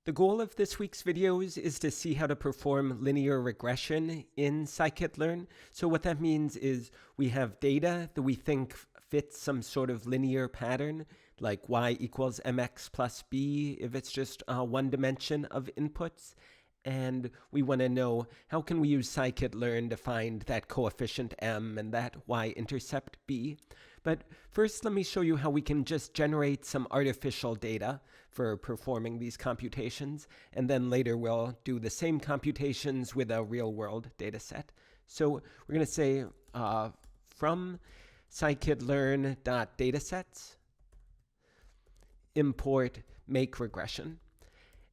The goal of this week's videos is to see how to perform linear regression in scikit-learn. So what that means is we have data that we think fits some sort of linear pattern, like y equals mx plus b if it's just one dimension of inputs. And we want to know how can we use scikit-learn to find that coefficient m and that y-intercept b. But first, let me show you how we can just generate some artificial data for performing these computations. And then later we'll do the same computations with a real-world data set. So we're going to say from scikit-learn.datasets, import make regression.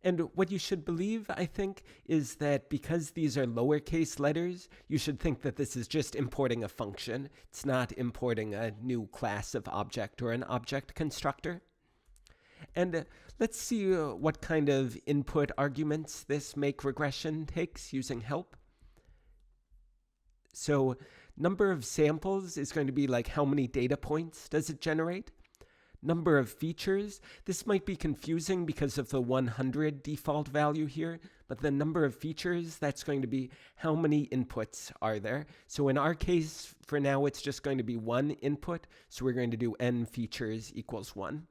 And what you should believe, I think, is that because these are lowercase letters, you should think that this is just importing a function. It's not importing a new class of object or an object constructor. And let's see what kind of input arguments this make regression takes using help. So number of samples is going to be like how many data points does it generate? Number of features, this might be confusing because of the 100 default value here, but the number of features, that's going to be how many inputs are there. So in our case, for now, it's just going to be one input. So we're going to do n features equals 1.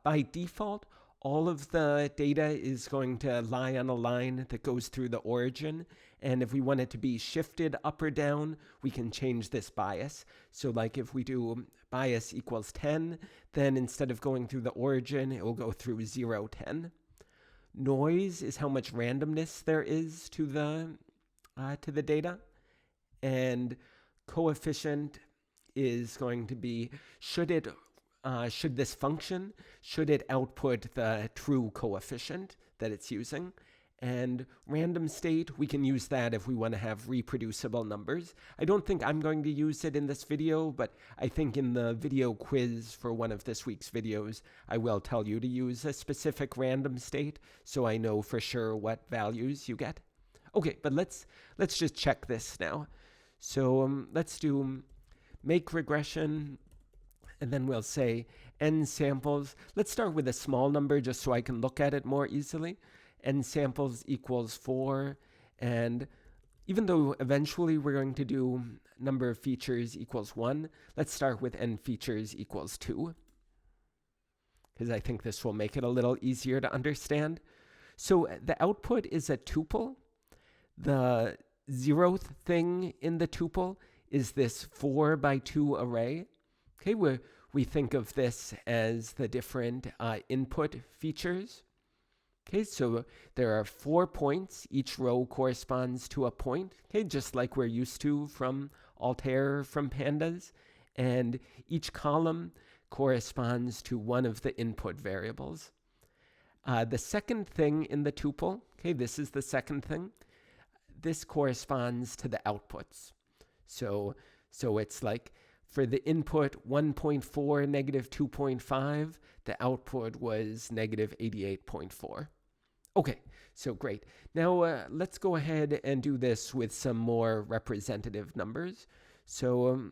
By default, all of the data is going to lie on a line that goes through the origin. And if we want it to be shifted up or down, we can change this bias. So like if we do bias equals 10, then instead of going through the origin, it will go through 0, 10. Noise is how much randomness there is to the data. And coefficient is going to be, should this function, should it output the true coefficient that it's using? And random state, we can use that if we want to have reproducible numbers. I don't think I'm going to use it in this video, but I think in the video quiz for one of this week's videos, I will tell you to use a specific random state so I know for sure what values you get. Okay, but let's just check this now. So let's do make regression, and then we'll say n samples. Let's start with a small number just so I can look at it more easily. N samples equals 4, and even though eventually we're going to do number of features equals 1, let's start with n features equals 2, because I think this will make it a little easier to understand. So the output is a tuple. The 0th thing in the tuple is this 4 by 2 array. Okay, we think of this as the different input features. Okay, so there are 4 points. Each row corresponds to a point, okay, just like we're used to from Altair, from pandas. And each column corresponds to one of the input variables. The second thing in the tuple, okay, this is the second thing. This corresponds to the outputs. So it's like for the input 1.4, negative 2.5, the output was negative 88.4. Okay, so great. Now let's go ahead and do this with some more representative numbers. So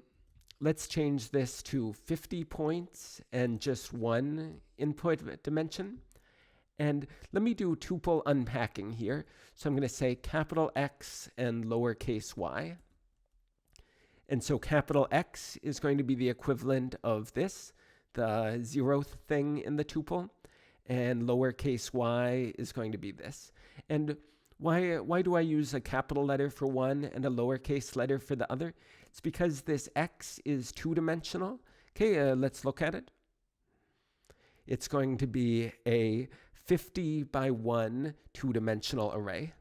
let's change this to 50 points and just one input dimension. And let me do tuple unpacking here. So I'm going to say capital X and lowercase y. And so capital X is going to be the equivalent of this, the 0th thing in the tuple, and lowercase y is going to be this. And why do I use a capital letter for one and a lowercase letter for the other? It's because this X is two-dimensional. Okay, let's look at it. It's going to be a 50 by 1 two-dimensional array.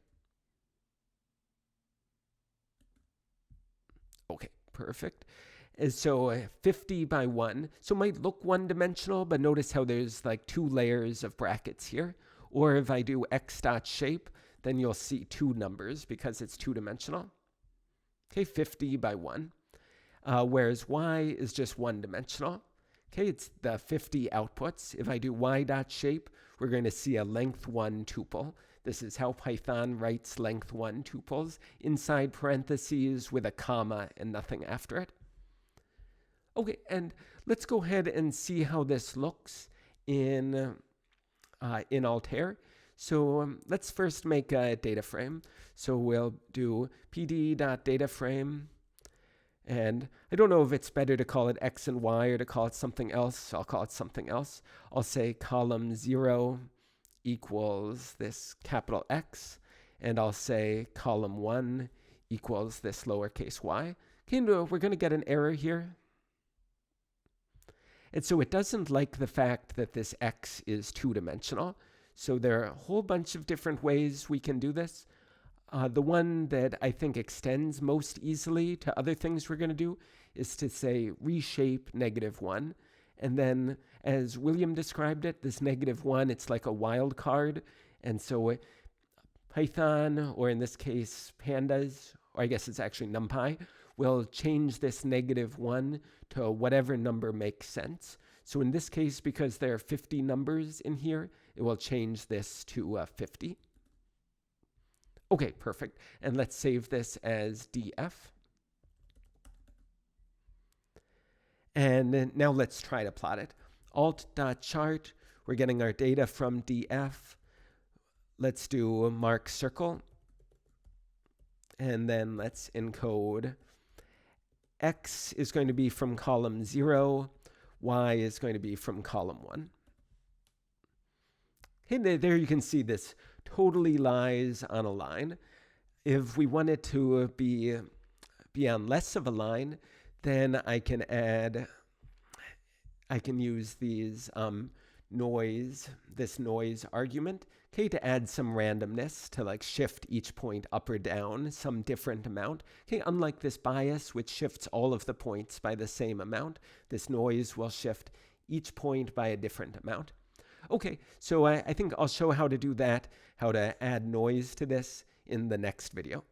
Okay, perfect. And so 50 by 1. So it might look one-dimensional, but notice how there's like 2 layers of brackets here. Or if I do x.shape, then you'll see 2 numbers because it's two-dimensional. Okay, 50 by 1. Whereas y is just one-dimensional. Okay, it's the 50 outputs. If I do y.shape, we're going to see a length 1 tuple. This is how Python writes length 1 tuples inside parentheses with a comma and nothing after it. Okay, and let's go ahead and see how this looks in in Altair. So let's first make a data frame. So we'll do pd.dataframe. And I don't know if it's better to call it X and Y or to call it something else. I'll call it something else. I'll say column 0 equals this capital X. And I'll say column 1 equals this lowercase y. Okay, no, we're going to get an error here. And so it doesn't like the fact that this X is two-dimensional. So there are a whole bunch of different ways we can do this. The one that I think extends most easily to other things we're going to do is to say reshape -1. And then, as William described it, this -1, it's like a wild card. And so Python, or in this case, pandas, or I guess it's actually NumPy, will change this -1 to whatever number makes sense. So in this case, because there are 50 numbers in here, it will change this to 50. Okay, perfect. And let's save this as df. And now let's try to plot it. Alt.chart, we're getting our data from df. Let's do mark circle. And then let's encode. X is going to be from column 0. Y is going to be from column 1. Okay, there you can see this totally lies on a line. If we want it to be on less of a line, then I can use these this noise argument, okay, to add some randomness to like shift each point up or down some different amount. Okay, unlike this bias, which shifts all of the points by the same amount, this noise will shift each point by a different amount. Okay, so I think I'll show how to do that, how to add noise to this in the next video.